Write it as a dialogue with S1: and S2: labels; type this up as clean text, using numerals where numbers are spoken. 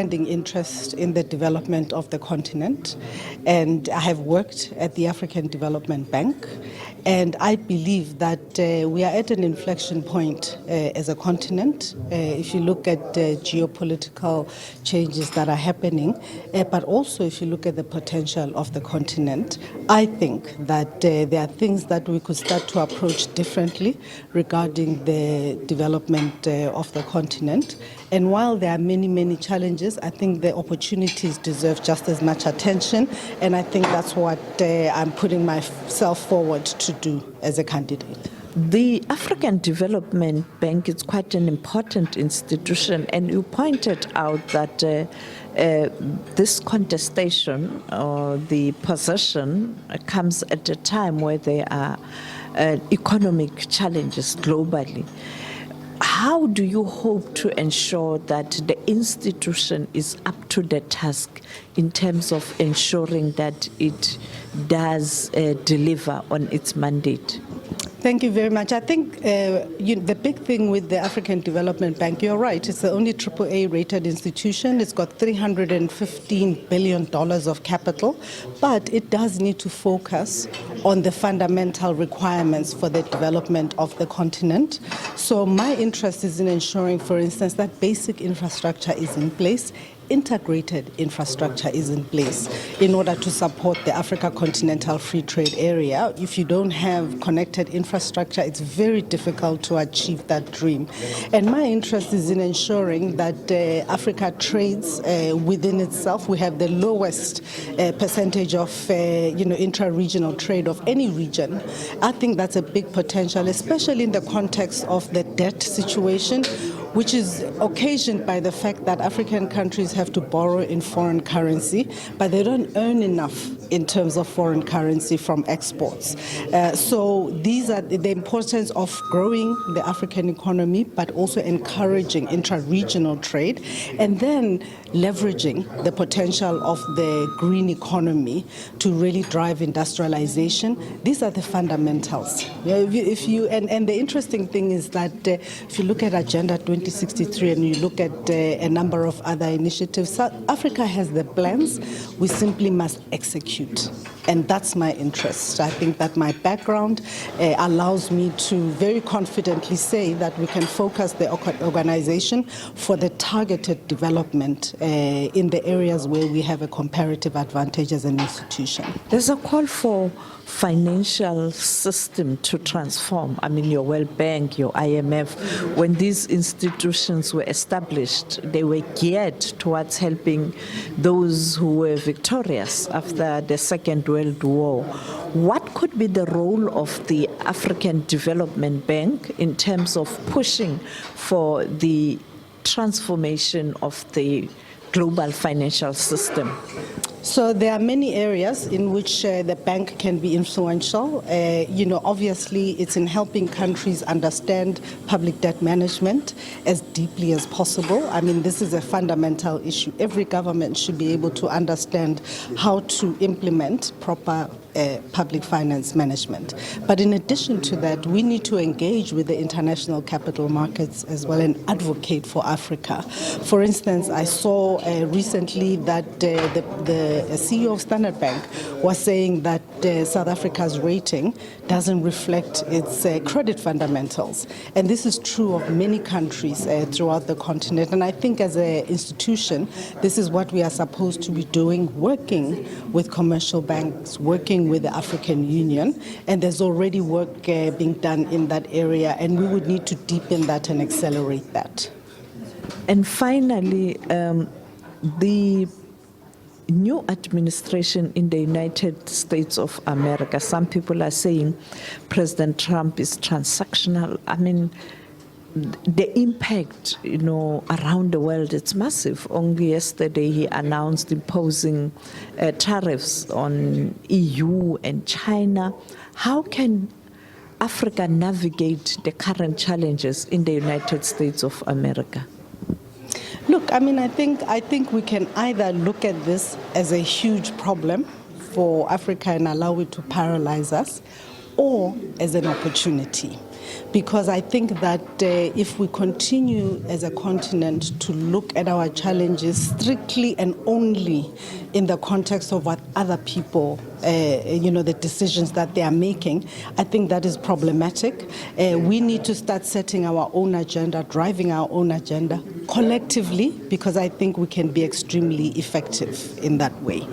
S1: Interest in the development of the continent, and I have worked at the African Development Bank, and I believe that we are at an inflection point as a continent. If you look at the geopolitical changes that are happening, but also if you look at the potential of the continent, I think that there are things that we could start to approach differently regarding the development of the continent. And while there are many, many challenges, I think the opportunities deserve just as much attention, and I think that's what I'm putting myself forward to do as a candidate.
S2: The African Development Bank is quite an important institution, and you pointed out that this contestation or the possession comes at a time where there are economic challenges globally. How do you hope to ensure that the institution is up to the task in terms of ensuring that it does deliver on its mandate?
S1: Thank you very much. I think the big thing with the African Development Bank, you're right, it's the only AAA rated institution. It's got $315 billion of capital, but it does need to focus on the fundamental requirements for the development of the continent. So my interest is in ensuring, for instance, that basic infrastructure is in place, integrated infrastructure is in place in order to support the Africa Continental Free Trade Area. If you don't have connected infrastructure, it's very difficult to achieve that dream. And my interest is in ensuring that Africa trades within itself. We have the lowest percentage of intra-regional trade of any region. I think that's a big potential, especially in the context of the debt situation, which is occasioned by the fact that African countries have to borrow in foreign currency, but they don't earn enough in terms of foreign currency from exports. So these are the importance of growing the African economy, but also encouraging intra-regional trade, and then leveraging the potential of the green economy to really drive industrialization. These are the fundamentals. And the interesting thing is that if you look at Agenda 2063 and you look at a number of other initiatives, South Africa has the plans. We simply must execute. And that's my interest. I think that my background allows me to very confidently say that we can focus the organization for the targeted development in the areas where we have a comparative advantage as an institution.
S2: There's a call for financial system to transform. I mean, your World Bank, your IMF, when these institutions were established, they were geared towards helping those who were victorious after the Second World War. What could be the role of the African Development Bank in terms of pushing for the transformation of the global financial system?
S1: So there are many areas in which the bank can be influential. Obviously, it's in helping countries understand public debt management as deeply as possible. I mean, this is a fundamental issue. Every government should be able to understand how to implement proper public finance management. But in addition to that, we need to engage with the international capital markets as well and advocate for Africa. For instance, I saw recently that the CEO of Standard Bank was saying that South Africa's rating doesn't reflect its credit fundamentals. And this is true of many countries throughout the continent. And I think as an institution, this is what we are supposed to be doing, working with commercial banks, working with the African Union. And there's already work being done in that area, and we would need to deepen that and accelerate that.
S2: And finally, the new administration in the United States of America, some people are saying President Trump is transactional. I mean, the impact, around the world, it's massive. Only yesterday he announced imposing tariffs on EU and China. How can Africa navigate the current challenges in the United States of America?
S1: Look, I mean, I think we can either look at this as a huge problem for Africa and allow it to paralyze us, or as an opportunity. because I think that if we continue as a continent to look at our challenges strictly and only in the context of what other people, the decisions that they are making, I think that is problematic. We need to start setting our own agenda, driving our own agenda collectively, because I think we can be extremely effective in that way.